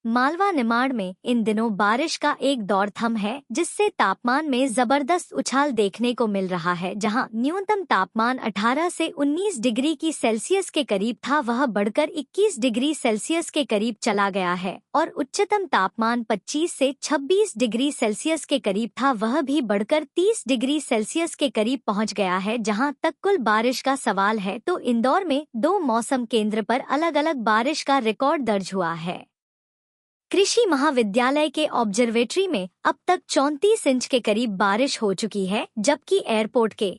मालवा निमाड़ में इन दिनों बारिश का एक दौर थम है, जिससे तापमान में जबरदस्त उछाल देखने को मिल रहा है। जहां न्यूनतम तापमान 18 से 19 डिग्री की सेल्सियस के करीब था, वह बढ़कर 21 डिग्री सेल्सियस के करीब चला गया है और उच्चतम तापमान 25 से 26 डिग्री सेल्सियस के करीब था, वह भी बढ़कर 30 डिग्री सेल्सियस के करीब पहुंच गया है। जहां तक कुल बारिश का सवाल है तो इंदौर में 2 मौसम केंद्र पर अलग अलग बारिश का रिकॉर्ड दर्ज हुआ है। कृषि महाविद्यालय के ऑब्जर्वेटरी में अब तक 34 इंच के करीब बारिश हो चुकी है, जबकि एयरपोर्ट के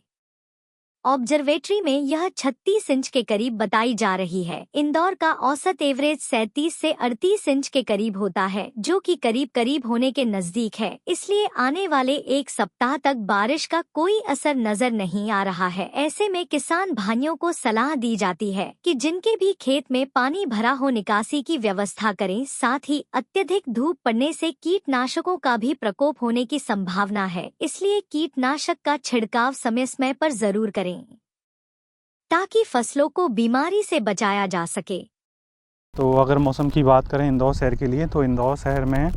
ऑब्जर्वेटरी में यह 36 इंच के करीब बताई जा रही है। इंदौर का औसत एवरेज 37 से 38 इंच के करीब होता है, जो कि करीब करीब होने के नजदीक है। इसलिए आने वाले एक सप्ताह तक बारिश का कोई असर नजर नहीं आ रहा है। ऐसे में किसान भाइयों को सलाह दी जाती है कि जिनके भी खेत में पानी भरा हो, निकासी की व्यवस्था करें। साथ ही अत्यधिक धूप पड़ने से कीटनाशकों का भी प्रकोप होने की संभावना है, इसलिए कीटनाशक का छिड़काव समय समय पर जरूर करें ताकि फसलों को बीमारी से बचाया जा सके। तो अगर मौसम की बात करें इंदौर शहर के लिए, तो इंदौर शहर में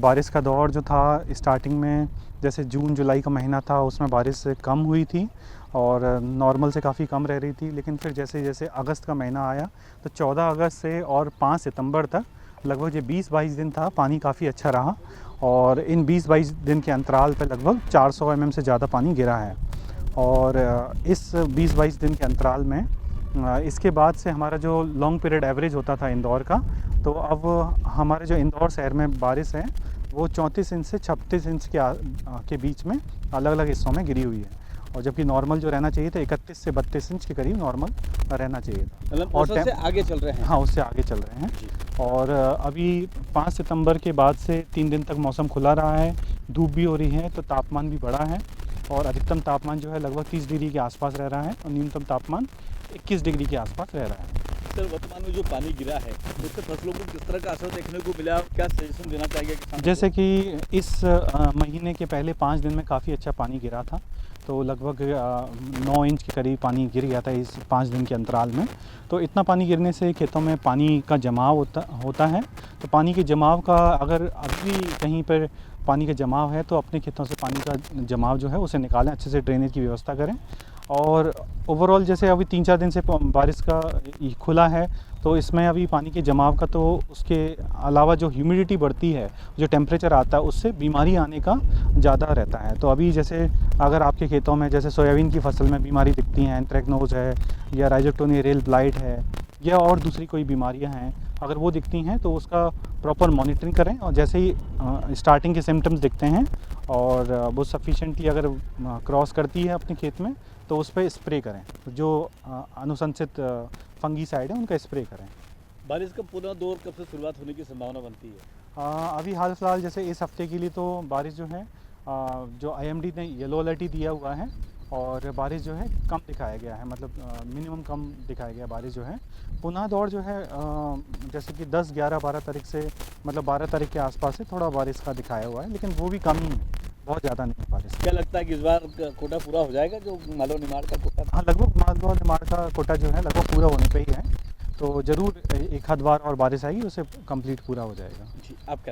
बारिश का दौर जो था, स्टार्टिंग में जैसे जून जुलाई का महीना था उसमें बारिश कम हुई थी और नॉर्मल से काफ़ी कम रह रही थी। लेकिन फिर जैसे जैसे अगस्त का महीना आया तो 14 अगस्त से और 5 सितंबर तक लगभग ये 20-22 दिन था, पानी काफ़ी अच्छा रहा और इन 20-22 दिन के अंतराल पर लगभग 400 mm से ज़्यादा पानी गिरा है। और इस 20-22 दिन के अंतराल में इसके बाद से हमारा जो लॉन्ग पीरियड एवरेज होता था इंदौर का, तो अब हमारे जो इंदौर शहर में बारिश है वो 34 इंच से 36 इंच के बीच में अलग अलग हिस्सों में गिरी हुई है। और जबकि नॉर्मल जो रहना चाहिए था 31 से 32 इंच के करीब नॉर्मल रहना चाहिए था। मतलब उससे आगे चल रहे हैं। हाँ, उससे आगे चल रहे हैं। और अभी 5 सितंबर के बाद से 3 दिन तक मौसम खुला रहा है, धूप भी हो रही है, तो तापमान भी बढ़ा है और अधिकतम तापमान जो है लगभग 30 डिग्री के आसपास रह रहा है और न्यूनतम तापमान 21 डिग्री के आसपास रह रहा है। सर, वर्तमान में जो पानी गिरा है उससे फसलों को किस तरह का असर देखने को मिला, क्या सजेशन देना चाहिए किसान? जैसे कि इस महीने के पहले 5 दिन में काफ़ी अच्छा पानी गिरा था, तो लगभग 9 इंच के करीब पानी गिर गया था इस 5 दिन के अंतराल में। तो इतना पानी गिरने से खेतों में पानी का जमाव होता है। तो पानी के जमाव का अगर अभी कहीं पर पानी का जमाव है तो अपने खेतों से पानी का जमाव जो है उसे निकालें, अच्छे से ड्रेनेज की व्यवस्था करें। और ओवरऑल जैसे अभी 3-4 दिन से बारिश का खुला है, तो इसमें अभी पानी के जमाव का, तो उसके अलावा जो ह्यूमिडिटी बढ़ती है, जो टेम्परेचर आता है, उससे बीमारी आने का ज़्यादा रहता है। तो अभी जैसे अगर आपके खेतों में जैसे सोयाबीन की फसल में बीमारी दिखती हैं, एंथ्रेक्नोज है या राइजोक्टोनियरेल ब्लाइट है या और दूसरी कोई बीमारियां हैं, अगर वो दिखती हैं तो उसका प्रॉपर मॉनिटरिंग करें। और जैसे ही स्टार्टिंग के सिम्टम्स दिखते हैं और वो सफिशेंटली अगर क्रॉस करती है अपने खेत में, तो उस पर स्प्रे करें। तो जो अनुशंसित फंगीसाइड है उनका स्प्रे करें। बारिश का पूरा दौर कब से शुरुआत होने की संभावना बनती है? अभी हाल फिलहाल जैसे इस हफ्ते के लिए तो बारिश जो है, जो IMD ने येलो अलर्ट ही दिया हुआ है और बारिश जो है कम दिखाया गया है, मतलब मिनिमम कम दिखाया गया बारिश जो है। पुनः दौर जो है जैसे कि 10, 11, 12 तारीख से, मतलब 12 तारीख के आसपास से थोड़ा बारिश का दिखाया हुआ है, लेकिन वो भी कम ही है, बहुत ज़्यादा नहीं है बारिश। क्या लगता है कि इस बार कोटा पूरा हो जाएगा, जो मालवा निमाड़ का कोटा? हाँ, लगभग मालवा निमाड़ का कोटा जो है लगभग पूरा होने पे ही है, तो ज़रूर एक आध बार और बारिश आएगी, उससे कंप्लीट पूरा हो जाएगा। जी, आपका